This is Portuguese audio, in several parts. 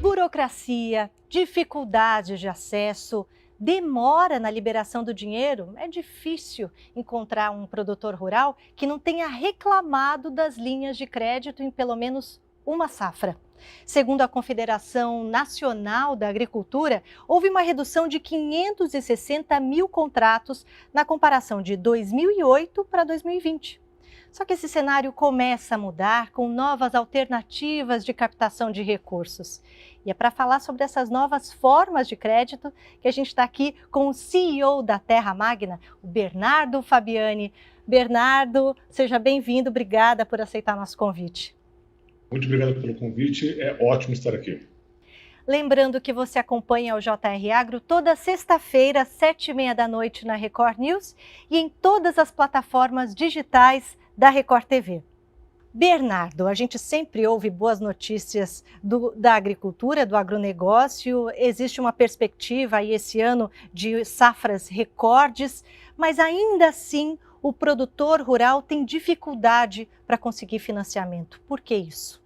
Burocracia, dificuldades de acesso, demora na liberação do dinheiro. É difícil encontrar um produtor rural que não tenha reclamado das linhas de crédito em pelo menos uma safra. Segundo a Confederação Nacional da Agricultura, houve uma redução de 560 mil contratos na comparação de 2008 para 2020. Só que esse cenário começa a mudar com novas alternativas de captação de recursos. E é para falar sobre essas novas formas de crédito que a gente está aqui com o CEO da Terra Magna, o Bernardo Fabiani. Bernardo, seja bem-vindo, obrigada por aceitar nosso convite. Muito obrigado pelo convite, é ótimo estar aqui. Lembrando que você acompanha o JR Agro toda sexta-feira, às 7h30 da noite na Record News e em todas as plataformas digitais da Record TV. Bernardo, a gente sempre ouve boas notícias da agricultura, do agronegócio. Existe uma perspectiva aí esse ano de safras recordes, mas ainda assim o produtor rural tem dificuldade para conseguir financiamento. Por que isso?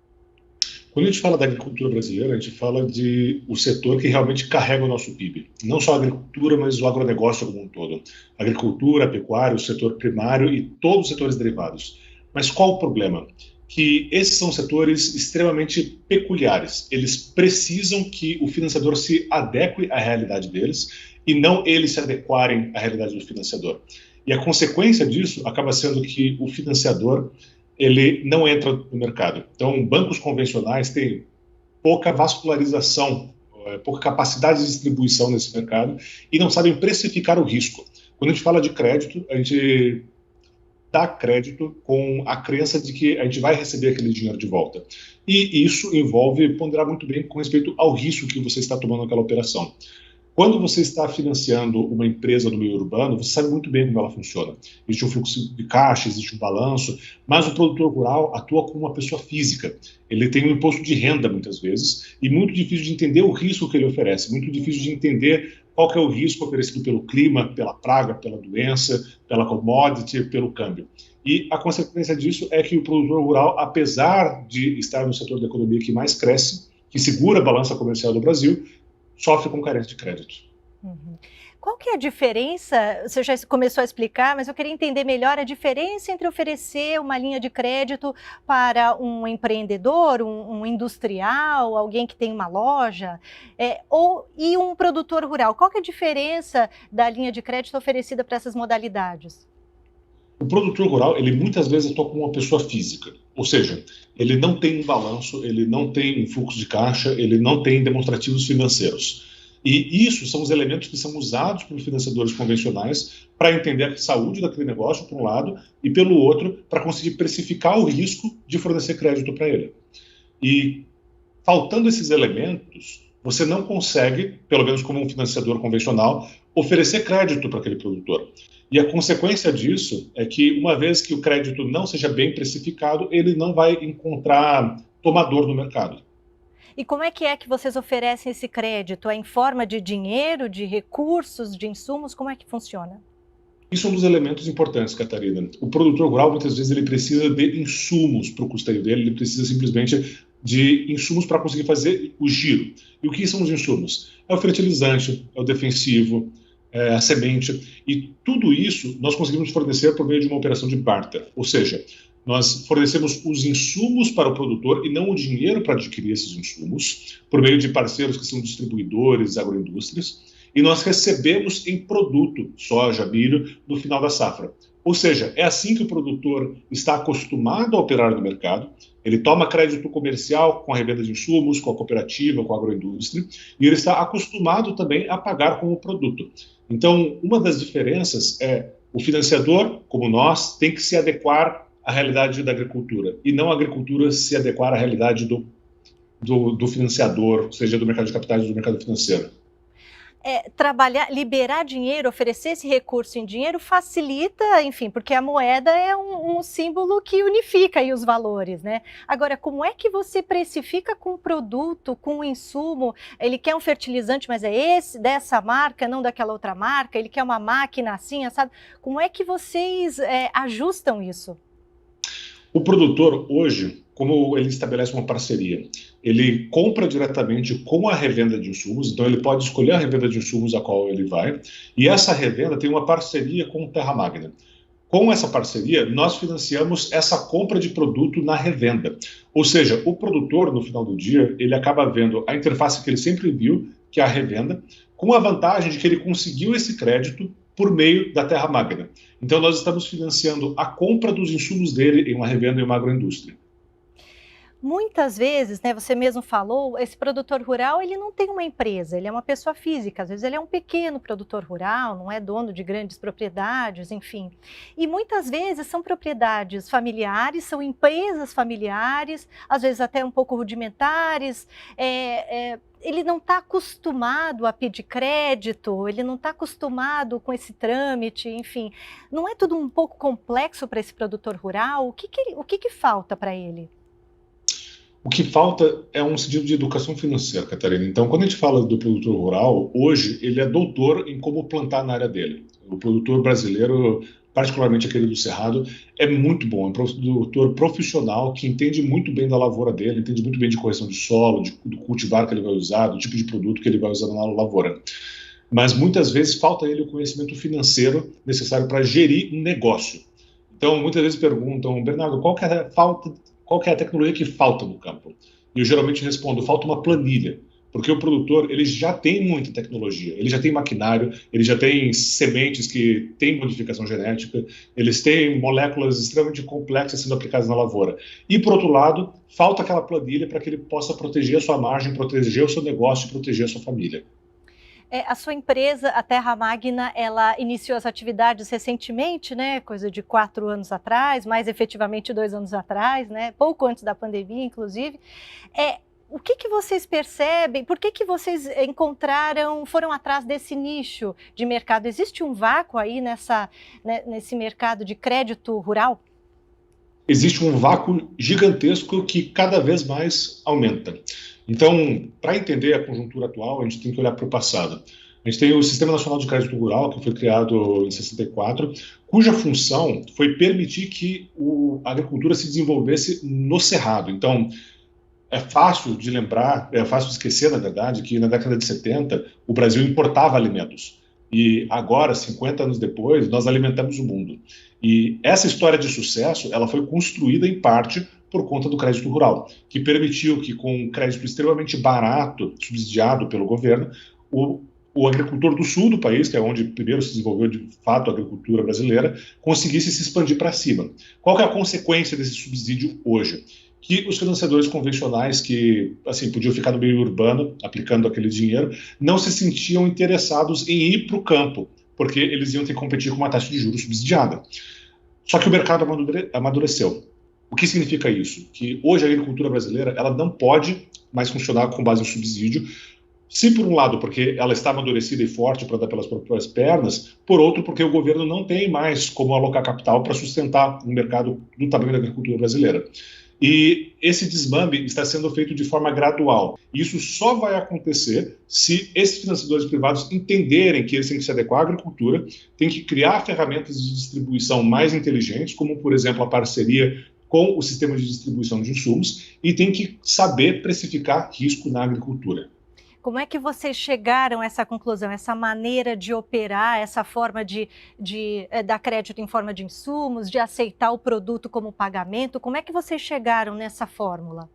Quando a gente fala da agricultura brasileira, a gente fala de o setor que realmente carrega o nosso PIB. Não só a agricultura, mas o agronegócio como um todo. A agricultura, a pecuária, o setor primário e todos os setores derivados. Mas qual o problema? Que esses são setores extremamente peculiares. Eles precisam que o financiador se adeque à realidade deles e não eles se adequarem à realidade do financiador. E a consequência disso acaba sendo que o financiador ele não entra no mercado. Então, bancos convencionais têm pouca vascularização, pouca capacidade de distribuição nesse mercado e não sabem precificar o risco. Quando a gente fala de crédito, a gente dá crédito com a crença de que a gente vai receber aquele dinheiro de volta. E isso envolve ponderar muito bem com respeito ao risco que você está tomando naquela operação. Quando você está financiando uma empresa no meio urbano, você sabe muito bem como ela funciona. Existe um fluxo de caixa, existe um balanço, mas o produtor rural atua como uma pessoa física. Ele tem um imposto de renda, muitas vezes, e muito difícil de entender o risco que ele oferece, muito difícil de entender qual que é o risco oferecido pelo clima, pela praga, pela doença, pela commodity, pelo câmbio. E a consequência disso é que o produtor rural, apesar de estar no setor da economia que mais cresce, que segura a balança comercial do Brasil, sofre com carência de crédito. Uhum. Qual que é a diferença? Você já começou a explicar, mas eu queria entender melhor a diferença entre oferecer uma linha de crédito para um empreendedor, um industrial, alguém que tem uma loja, e um produtor rural. Qual que é a diferença da linha de crédito oferecida para essas modalidades? O produtor rural, ele muitas vezes atua como uma pessoa física, ou seja, ele não tem um balanço, ele não tem um fluxo de caixa, ele não tem demonstrativos financeiros. E isso são os elementos que são usados pelos financiadores convencionais para entender a saúde daquele negócio, por um lado, e pelo outro, para conseguir precificar o risco de fornecer crédito para ele. E faltando esses elementos, você não consegue, pelo menos como um financiador convencional, oferecer crédito para aquele produtor. E a consequência disso é que, uma vez que o crédito não seja bem precificado, ele não vai encontrar tomador no mercado. E como é que vocês oferecem esse crédito? É em forma de dinheiro, de recursos, de insumos? Como é que funciona? Isso é um dos elementos importantes, Catarina. O produtor rural, muitas vezes, ele precisa de insumos para o custeio dele, ele precisa simplesmente de insumos para conseguir fazer o giro. E o que são os insumos? É o fertilizante, é o defensivo, a semente, e tudo isso nós conseguimos fornecer por meio de uma operação de barter, ou seja, nós fornecemos os insumos para o produtor e não o dinheiro para adquirir esses insumos, por meio de parceiros que são distribuidores, agroindústrias, e nós recebemos em produto, soja, milho, no final da safra. Ou seja, é assim que o produtor está acostumado a operar no mercado, ele toma crédito comercial com a revenda de insumos, com a cooperativa, com a agroindústria, e ele está acostumado também a pagar com o produto. Então, uma das diferenças é o financiador, como nós, tem que se adequar à realidade da agricultura, e não a agricultura se adequar à realidade do financiador, seja do mercado de capitais ou do mercado financeiro. Liberar dinheiro, oferecer esse recurso em dinheiro facilita, enfim, porque a moeda é um símbolo que unifica aí os valores, né? Agora, como é que você precifica com o produto, com o insumo? Ele quer um fertilizante, mas é esse, dessa marca, não daquela outra marca? Ele quer uma máquina assim, sabe? Como é que vocês ajustam isso? O produtor, hoje, como ele estabelece uma parceria, ele compra diretamente com a revenda de insumos, então ele pode escolher a revenda de insumos a qual ele vai, e essa revenda tem uma parceria com o Terra Magna. Com essa parceria, nós financiamos essa compra de produto na revenda. Ou seja, o produtor, no final do dia, ele acaba vendo a interface que ele sempre viu, que é a revenda, com a vantagem de que ele conseguiu esse crédito por meio da Terra Magna. Então, nós estamos financiando a compra dos insumos dele em uma revenda em uma agroindústria. Muitas vezes, né, você mesmo falou, esse produtor rural, ele não tem uma empresa, ele é uma pessoa física, às vezes ele é um pequeno produtor rural, não é dono de grandes propriedades, enfim. E muitas vezes são propriedades familiares, são empresas familiares, às vezes até um pouco rudimentares, ele não está acostumado a pedir crédito, ele não está acostumado com esse trâmite, enfim. Não é tudo um pouco complexo para esse produtor rural? O que falta para ele? O que falta é um sentido de educação financeira, Catarina. Então, quando a gente fala do produtor rural, hoje ele é doutor em como plantar na área dele. O produtor brasileiro, particularmente aquele do Cerrado, é muito bom, é um produtor profissional que entende muito bem da lavoura dele, entende muito bem de correção de solo, do cultivar que ele vai usar, do tipo de produto que ele vai usar na lavoura. Mas muitas vezes falta a ele o conhecimento financeiro necessário para gerir um negócio. Então, muitas vezes perguntam, Bernardo, qual que é a tecnologia que falta no campo? E eu geralmente respondo, falta uma planilha, porque o produtor ele já tem muita tecnologia, ele já tem maquinário, ele já tem sementes que têm modificação genética, eles têm moléculas extremamente complexas sendo aplicadas na lavoura. E, por outro lado, falta aquela planilha para que ele possa proteger a sua margem, proteger o seu negócio e proteger a sua família. A sua empresa, a Terra Magna, ela iniciou as atividades recentemente, né? Coisa de 4 anos atrás, mais efetivamente 2 anos atrás, né? Pouco antes da pandemia, inclusive. O que vocês percebem? Por que vocês foram atrás desse nicho de mercado? Existe um vácuo aí nesse mercado de crédito rural? Existe um vácuo gigantesco que cada vez mais aumenta. Então, para entender a conjuntura atual, a gente tem que olhar para o passado. A gente tem o Sistema Nacional de Crédito Rural, que foi criado em 64, cuja função foi permitir que a agricultura se desenvolvesse no Cerrado. Então, é fácil de lembrar, é fácil de esquecer, na verdade, que na década de 70 o Brasil importava alimentos. E agora, 50 anos depois, nós alimentamos o mundo. E essa história de sucesso, ela foi construída em parte por conta do crédito rural, que permitiu que, com um crédito extremamente barato, subsidiado pelo governo, o agricultor do sul do país, que é onde primeiro se desenvolveu de fato a agricultura brasileira, conseguisse se expandir para cima. Qual que é a consequência desse subsídio hoje? Que os financiadores convencionais que podiam ficar no meio urbano aplicando aquele dinheiro não se sentiam interessados em ir para o campo, porque eles iam ter que competir com uma taxa de juros subsidiada. Só que o mercado amadureceu. O que significa isso? Que hoje a agricultura brasileira ela não pode mais funcionar com base em subsídio, se por um lado porque ela está amadurecida e forte para dar pelas próprias pernas, por outro porque o governo não tem mais como alocar capital para sustentar um mercado do tamanho da agricultura brasileira. E esse desmame está sendo feito de forma gradual. Isso só vai acontecer se esses financiadores privados entenderem que eles têm que se adequar à agricultura, têm que criar ferramentas de distribuição mais inteligentes, como, por exemplo, a parceria com o sistema de distribuição de insumos, e tem que saber precificar risco na agricultura. Como é que vocês chegaram a essa conclusão, essa maneira de operar, essa forma de dar crédito em forma de insumos, de aceitar o produto como pagamento? Como é que vocês chegaram nessa fórmula?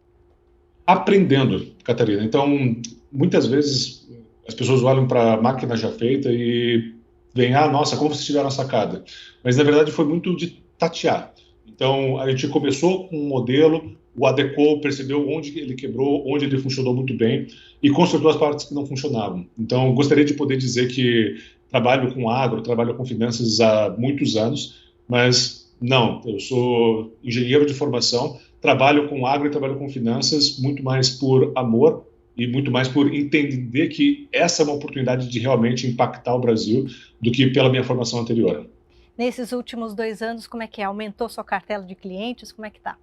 Aprendendo, Catarina. Então, muitas vezes as pessoas olham para a máquina já feita e veem, nossa, como vocês tiveram a sacada. Mas, na verdade, foi muito de tatear. Então, a gente começou com um modelo, o adequou, percebeu onde ele quebrou, onde ele funcionou muito bem e consertou as partes que não funcionavam. Então, gostaria de poder dizer que trabalho com agro, trabalho com finanças há muitos anos, mas não, eu sou engenheiro de formação, trabalho com agro e trabalho com finanças muito mais por amor e muito mais por entender que essa é uma oportunidade de realmente impactar o Brasil do que pela minha formação anterior. Nesses últimos 2 anos, como é que é? Aumentou sua cartela de clientes? Como é que está?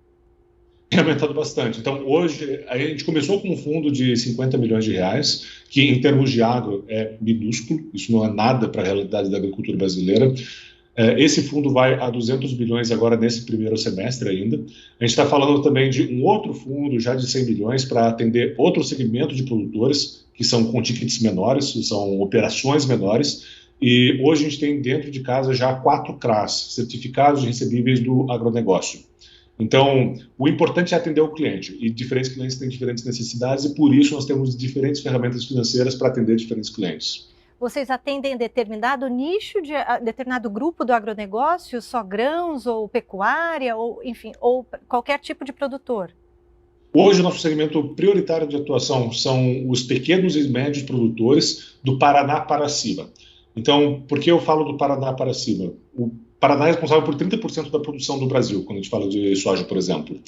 Tem aumentado bastante. Então, hoje, a gente começou com um fundo de 50 milhões de reais, que em termos de agro é minúsculo, isso não é nada para a realidade da agricultura brasileira. Esse fundo vai a 200 bilhões agora nesse primeiro semestre ainda. A gente está falando também de um outro fundo já de 100 bilhões para atender outro segmento de produtores, que são com tickets menores, são operações menores. E hoje a gente tem dentro de casa já 4 CRAs, Certificados de Recebíveis do Agronegócio. Então, o importante é atender o cliente, e diferentes clientes têm diferentes necessidades, e por isso nós temos diferentes ferramentas financeiras para atender diferentes clientes. Vocês atendem determinado nicho, determinado grupo do agronegócio, só grãos ou pecuária, ou enfim, ou qualquer tipo de produtor? Hoje, o nosso segmento prioritário de atuação são os pequenos e médios produtores do Paraná para cima. Então, por que eu falo do Paraná para cima? O Paraná é responsável por 30% da produção do Brasil, quando a gente fala de soja, por exemplo.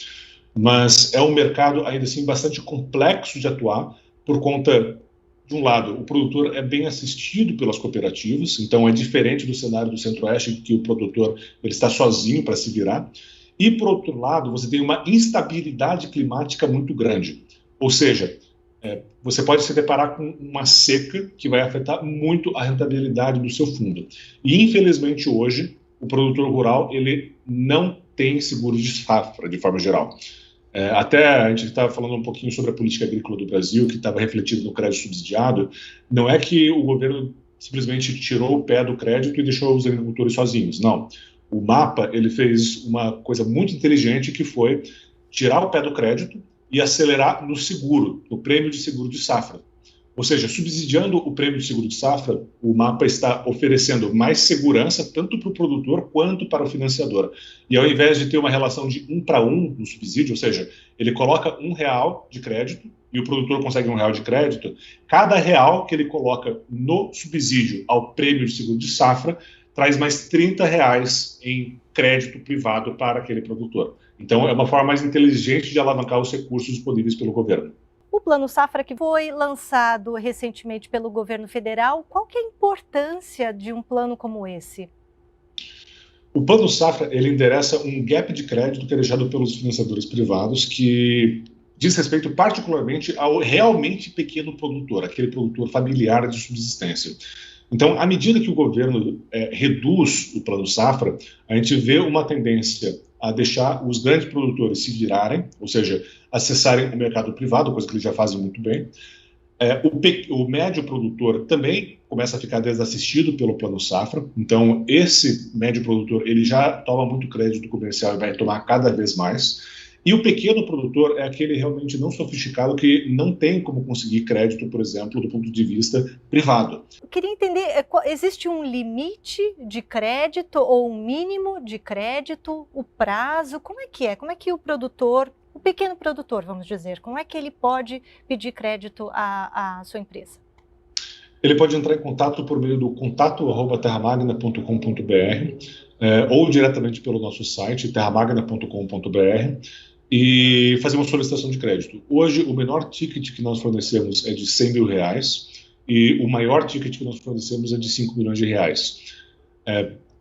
Mas é um mercado, ainda assim, bastante complexo de atuar, por conta, de um lado, o produtor é bem assistido pelas cooperativas, então é diferente do cenário do Centro-Oeste, que o produtor ele está sozinho para se virar. E, por outro lado, você tem uma instabilidade climática muito grande. Ou seja, você pode se deparar com uma seca que vai afetar muito a rentabilidade do seu fundo. E, infelizmente, hoje, o produtor rural ele não tem seguro de safra, de forma geral. Até a gente estava falando um pouquinho sobre a política agrícola do Brasil, que estava refletido no crédito subsidiado. Não é que o governo simplesmente tirou o pé do crédito e deixou os agricultores sozinhos, não. O MAPA ele fez uma coisa muito inteligente, que foi tirar o pé do crédito e acelerar no seguro, no prêmio de seguro de safra. Ou seja, subsidiando o prêmio de seguro de safra, o MAPA está oferecendo mais segurança tanto para o produtor quanto para o financiador. E ao invés de ter uma relação de 1 para 1 no subsídio, ou seja, ele coloca R$1 de crédito e o produtor consegue R$1 de crédito, cada real que ele coloca no subsídio ao prêmio de seguro de safra traz mais R$30 em crédito privado para aquele produtor. Então, é uma forma mais inteligente de alavancar os recursos disponíveis pelo governo. O Plano Safra, que foi lançado recentemente pelo governo federal, qual que é a importância de um plano como esse? O Plano Safra ele endereça um gap de crédito que é deixado pelos financiadores privados, que diz respeito particularmente ao realmente pequeno produtor, aquele produtor familiar de subsistência. Então, à medida que o governo reduz o Plano Safra, a gente vê uma tendência a deixar os grandes produtores se virarem, ou seja, acessarem o mercado privado, coisa que eles já fazem muito bem. O médio produtor também começa a ficar desassistido pelo Plano Safra, então esse médio produtor ele já toma muito crédito comercial e vai tomar cada vez mais. E o pequeno produtor é aquele realmente não sofisticado que não tem como conseguir crédito, por exemplo, do ponto de vista privado. Eu queria entender, existe um limite de crédito ou um mínimo de crédito, o prazo, como é que é? Como é que o produtor, o pequeno produtor, vamos dizer, como é que ele pode pedir crédito à sua empresa? Ele pode entrar em contato por meio do contato@terramagna.com.br ou diretamente pelo nosso site, terramagna.com.br, e fazer uma solicitação de crédito. Hoje, o menor ticket que nós fornecemos é de R$100 mil e o maior ticket que nós fornecemos é de R$5 milhões.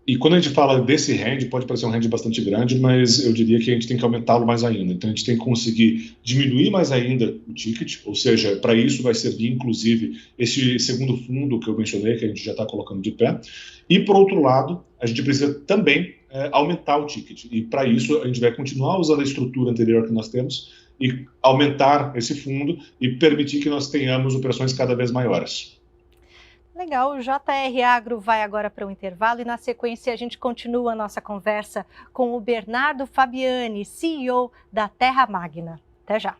E quando a gente fala desse range, pode parecer um range bastante grande, mas eu diria que a gente tem que aumentá-lo mais ainda. Então, a gente tem que conseguir diminuir mais ainda o ticket, ou seja, para isso vai servir, inclusive, esse segundo fundo que eu mencionei, que a gente já está colocando de pé. E, por outro lado, a gente precisa também aumentar o ticket. E, para isso, a gente vai continuar usando a estrutura anterior que nós temos e aumentar esse fundo e permitir que nós tenhamos operações cada vez maiores. Legal, o JR Agro vai agora para o intervalo e na sequência a gente continua a nossa conversa com o Bernardo Fabiani, CEO da Terra Magna. Até já!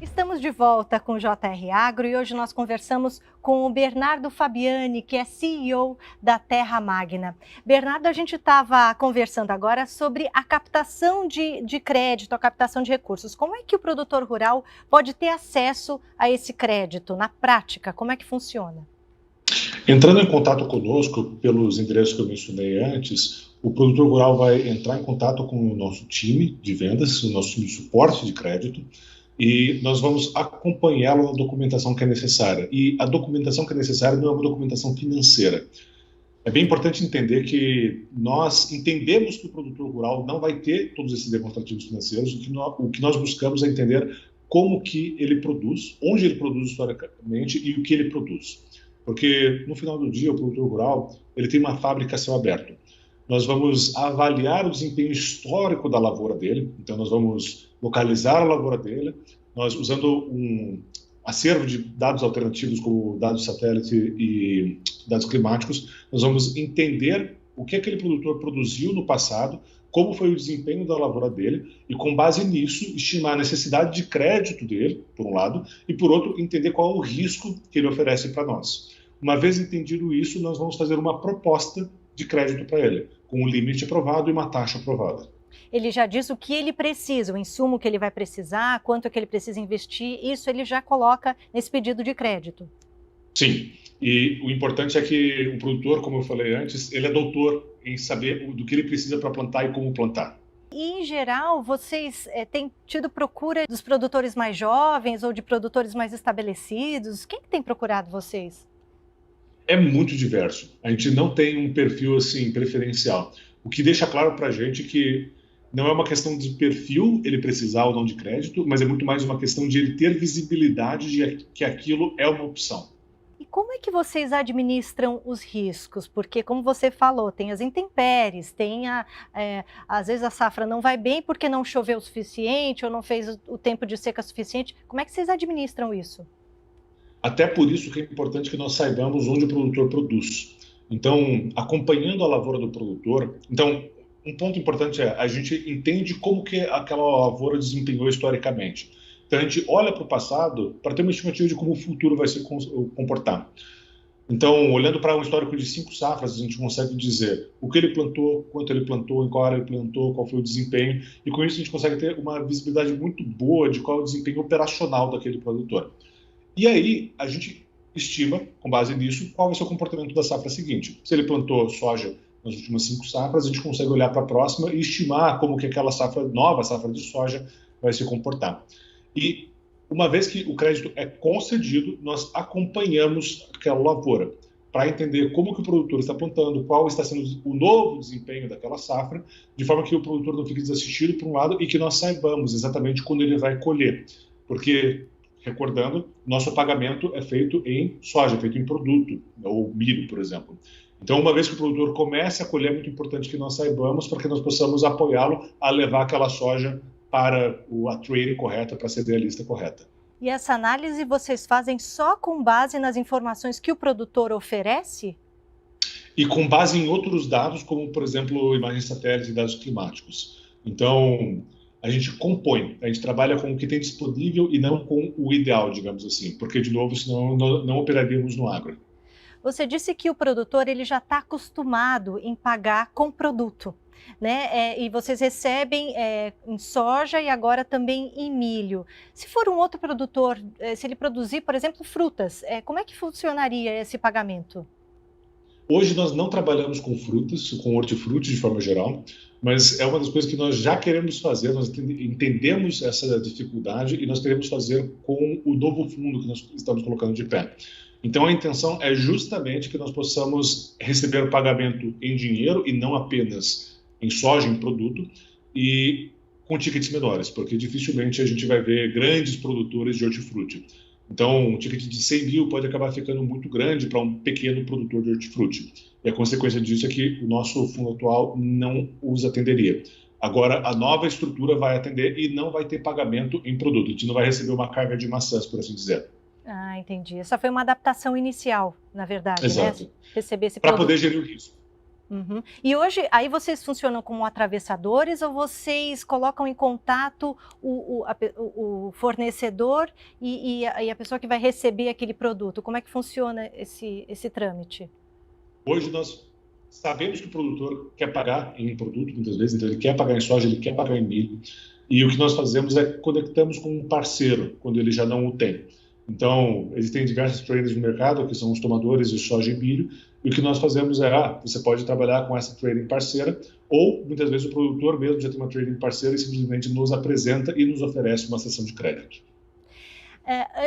Estamos de volta com o JR Agro e hoje nós conversamos com o Bernardo Fabiani, que é CEO da Terra Magna. Bernardo, a gente estava conversando agora sobre a captação de crédito, a captação de recursos. Como é que o produtor rural pode ter acesso a esse crédito? Na prática, como é que funciona? Entrando em contato conosco pelos endereços que eu mencionei antes, o produtor rural vai entrar em contato com o nosso time de vendas, o nosso time de suporte de crédito, e nós vamos acompanhá-lo na documentação que é necessária. E a documentação que é necessária não é uma documentação financeira. É bem importante entender que nós entendemos que o produtor rural não vai ter todos esses demonstrativos financeiros. O que nós buscamos é entender como que ele produz, onde ele produz historicamente e o que ele produz. Porque, no final do dia, o produtor rural ele tem uma fábrica a céu aberto. Nós vamos avaliar o desempenho histórico da lavoura dele, então nós vamos localizar a lavoura dele, nós usando um acervo de dados alternativos como dados satélite e dados climáticos, nós vamos entender o que aquele produtor produziu no passado, como foi o desempenho da lavoura dele e, com base nisso, estimar a necessidade de crédito dele, por um lado, e, por outro, entender qual é o risco que ele oferece para nós. Uma vez entendido isso, nós vamos fazer uma proposta de crédito para ele, com um limite aprovado e uma taxa aprovada. Ele já diz o que ele precisa, o insumo que ele vai precisar, quanto é que ele precisa investir, isso ele já coloca nesse pedido de crédito. Sim, e o importante é que o produtor, como eu falei antes, ele é doutor em saber do que ele precisa para plantar e como plantar. E, em geral, vocês têm tido procura dos produtores mais jovens ou de produtores mais estabelecidos? Quem que tem procurado vocês? É muito diverso. A gente não tem um perfil assim preferencial. O que deixa claro para a gente que não é uma questão de perfil ele precisar ou não de crédito, mas é muito mais uma questão de ele ter visibilidade de que aquilo é uma opção. E como é que vocês administram os riscos? Porque, como você falou, tem as intempéries, às vezes a safra não vai bem porque não choveu o suficiente ou não fez o tempo de seca suficiente. Como é que vocês administram isso? Até por isso que é importante que nós saibamos onde o produtor produz. Então, acompanhando a lavoura do produtor, um ponto importante é a gente entende como que aquela lavoura desempenhou historicamente. Então, a gente olha para o passado para ter uma estimativa de como o futuro vai se comportar. Então, olhando para um histórico de 5 safras, a gente consegue dizer o que ele plantou, quanto ele plantou, em qual área ele plantou, qual foi o desempenho, e com isso a gente consegue ter uma visibilidade muito boa de qual é o desempenho operacional daquele produtor. E aí, a gente estima, com base nisso, qual vai ser o comportamento da safra seguinte. Se ele plantou soja nas últimas 5 safras, a gente consegue olhar para a próxima e estimar como que aquela nova safra de soja vai se comportar. E uma vez que o crédito é concedido, nós acompanhamos aquela lavoura para entender como que o produtor está plantando, qual está sendo o novo desempenho daquela safra, de forma que o produtor não fique desassistido por um lado e que nós saibamos exatamente quando ele vai colher. Porque, recordando, nosso pagamento é feito em soja, é feito em produto, ou milho, por exemplo. Então, uma vez que o produtor comece a colher, é muito importante que nós saibamos para que nós possamos apoiá-lo a levar aquela soja para a trade correta, para a cerealista correta. E essa análise vocês fazem só com base nas informações que o produtor oferece? E com base em outros dados, como, por exemplo, imagens satélites e dados climáticos. Então, a gente compõe, a gente trabalha com o que tem disponível e não com o ideal, digamos assim, porque, de novo, senão não operaríamos no agro. Você disse que o produtor ele já está acostumado em pagar com produto, né? E vocês recebem em soja e agora também em milho. Se for um outro produtor, se ele produzir, por exemplo, frutas, como é que funcionaria esse pagamento? Hoje nós não trabalhamos com frutas, com hortifruti de forma geral, mas é uma das coisas que nós já queremos fazer, nós entendemos essa dificuldade e nós queremos fazer com o novo fundo que nós estamos colocando de pé. Então, a intenção é justamente que nós possamos receber o pagamento em dinheiro e não apenas em soja, em produto, e com tickets menores, porque dificilmente a gente vai ver grandes produtores de hortifruti. Então, um ticket de 100 mil pode acabar ficando muito grande para um pequeno produtor de hortifruti. E a consequência disso é que o nosso fundo atual não os atenderia. Agora, a nova estrutura vai atender e não vai ter pagamento em produto. A gente não vai receber uma carga de maçãs, por assim dizer. Ah, entendi. Essa foi uma adaptação inicial, na verdade, Exato. né? Receber esse para produto. poder gerir o risco. Uhum. E hoje, aí vocês funcionam como atravessadores ou vocês colocam em contato o fornecedor e a pessoa que vai receber aquele produto? Como é que funciona esse trâmite? Hoje nós sabemos que o produtor quer pagar em produto, muitas vezes, então ele quer pagar em soja, ele quer pagar em milho, e o que nós fazemos é conectamos com um parceiro, quando ele já não o tem. Então, existem diversos traders no mercado, que são os tomadores de soja e milho, e o que nós fazemos é, você pode trabalhar com essa trading parceira, ou muitas vezes o produtor mesmo já tem uma trading parceira e simplesmente nos apresenta e nos oferece uma sessão de crédito.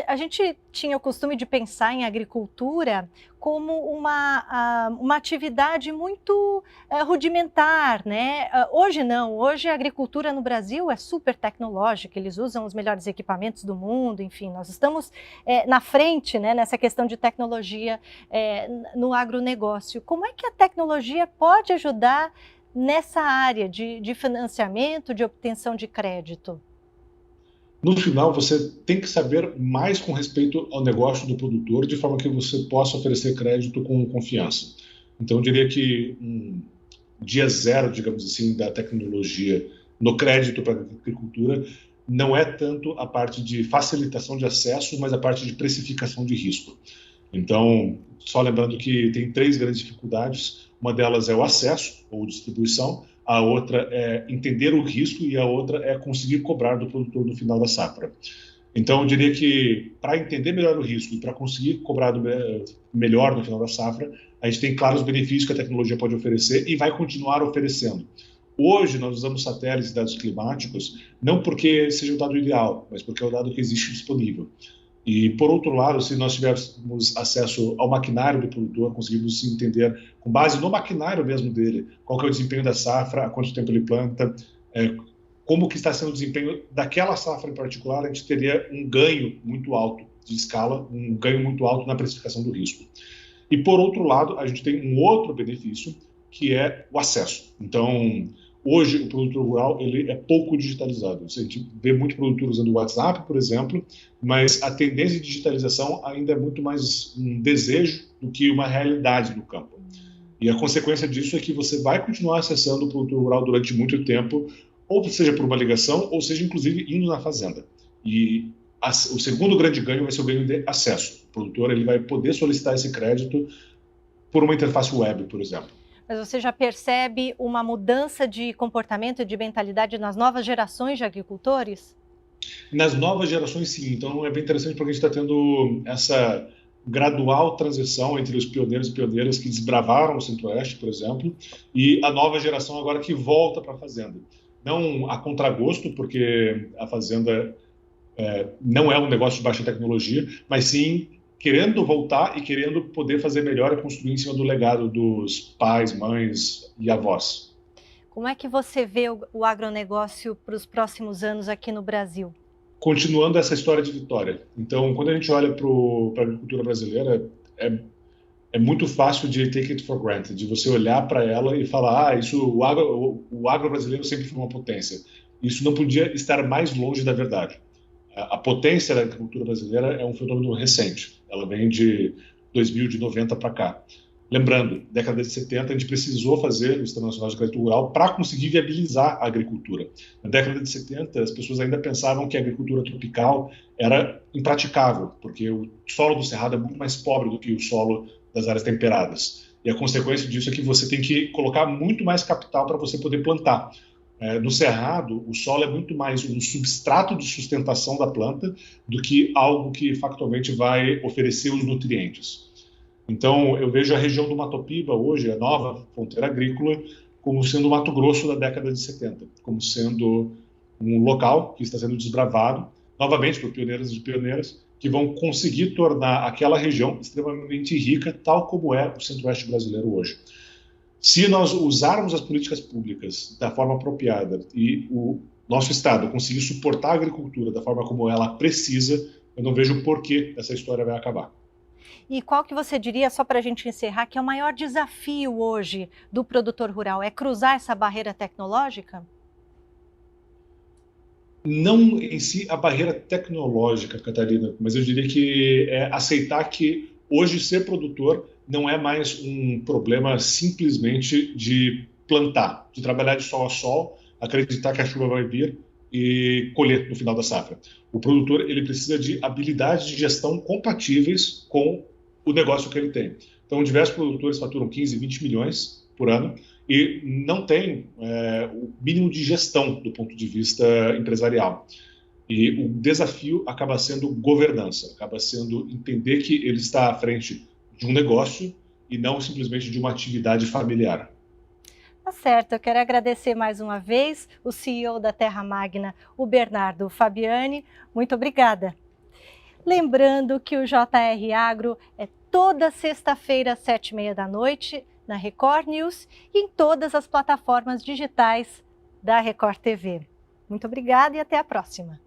A gente tinha o costume de pensar em agricultura como uma atividade muito rudimentar, né? Hoje não, hoje a agricultura no Brasil é super tecnológica, eles usam os melhores equipamentos do mundo, enfim, nós estamos na frente, né, nessa questão de tecnologia no agronegócio. Como é que a tecnologia pode ajudar nessa área de financiamento, de obtenção de crédito? No final, você tem que saber mais com respeito ao negócio do produtor, de forma que você possa oferecer crédito com confiança. Então, eu diria que um dia zero, digamos assim, da tecnologia no crédito para a agricultura não é tanto a parte de facilitação de acesso, mas a parte de precificação de risco. Então, só lembrando que tem três grandes dificuldades. Uma delas é o acesso ou distribuição, a outra é entender o risco e a outra é conseguir cobrar do produtor no final da safra. Então, eu diria que para entender melhor o risco e para conseguir cobrar melhor no final da safra, a gente tem claros benefícios que a tecnologia pode oferecer e vai continuar oferecendo. Hoje, nós usamos satélites e dados climáticos não porque seja o dado ideal, mas porque é o dado que existe disponível. E, por outro lado, se nós tivéssemos acesso ao maquinário do produtor, conseguimos entender, com base no maquinário mesmo dele, qual que é o desempenho da safra, há quanto tempo ele planta, como que está sendo o desempenho daquela safra em particular, a gente teria um ganho muito alto de escala, um ganho muito alto na precificação do risco. E, por outro lado, a gente tem um outro benefício, que é o acesso. Então, hoje, o produtor rural ele é pouco digitalizado. A gente vê muito produtor usando o WhatsApp, por exemplo, mas a tendência de digitalização ainda é muito mais um desejo do que uma realidade no campo. E a consequência disso é que você vai continuar acessando o produtor rural durante muito tempo, ou seja por uma ligação, ou seja, inclusive, indo na fazenda. E o segundo grande ganho vai ser o ganho de acesso. O produtor ele vai poder solicitar esse crédito por uma interface web, por exemplo. Mas você já percebe uma mudança de comportamento, de mentalidade nas novas gerações de agricultores? Nas novas gerações, sim. Então, é bem interessante porque a gente está tendo essa gradual transição entre os pioneiros e pioneiras que desbravaram o Centro-Oeste, por exemplo, e a nova geração agora que volta para a fazenda. Não a contragosto, porque a fazenda não é um negócio de baixa tecnologia, mas sim querendo voltar e querendo poder fazer melhor e construir em cima do legado dos pais, mães e avós. Como é que você vê o agronegócio para os próximos anos aqui no Brasil? Continuando essa história de vitória. Então, quando a gente olha para a agricultura brasileira, é muito fácil de take it for granted, de você olhar para ela e falar, o agro brasileiro sempre foi uma potência. Isso não podia estar mais longe da verdade. A potência da agricultura brasileira é um fenômeno recente. Ela vem de 2000, de 90 para cá. Lembrando, década de 70, a gente precisou fazer o Sistema Nacional de Crédito Rural para conseguir viabilizar a agricultura. Na década de 70, as pessoas ainda pensavam que a agricultura tropical era impraticável, porque o solo do Cerrado é muito mais pobre do que o solo das áreas temperadas. E a consequência disso é que você tem que colocar muito mais capital para você poder plantar. No Cerrado, o solo é muito mais um substrato de sustentação da planta do que algo que factualmente vai oferecer os nutrientes. Então, eu vejo a região do Mato Piba hoje, a nova fronteira agrícola, como sendo o Mato Grosso da década de 70, como sendo um local que está sendo desbravado, novamente por pioneiros e pioneiras, que vão conseguir tornar aquela região extremamente rica, tal como é o Centro-Oeste brasileiro hoje. Se nós usarmos as políticas públicas da forma apropriada e o nosso Estado conseguir suportar a agricultura da forma como ela precisa, eu não vejo por que essa história vai acabar. E qual que você diria, só para a gente encerrar, que é o maior desafio hoje do produtor rural? É cruzar essa barreira tecnológica? Não em si a barreira tecnológica, Catarina, mas eu diria que é aceitar que hoje ser produtor não é mais um problema simplesmente de plantar, de trabalhar de sol a sol, acreditar que a chuva vai vir e colher no final da safra. O produtor ele precisa de habilidades de gestão compatíveis com o negócio que ele tem. Então, diversos produtores faturam 15, 20 milhões por ano e não tem o mínimo de gestão do ponto de vista empresarial. E o desafio acaba sendo governança, acaba sendo entender que ele está à frente de um negócio e não simplesmente de uma atividade familiar. Tá certo, eu quero agradecer mais uma vez o CEO da Terra Magna, o Bernardo Fabiani. Muito obrigada. Lembrando que o JR Agro é toda sexta-feira às 7h30 na Record News e em todas as plataformas digitais da Record TV. Muito obrigada e até a próxima.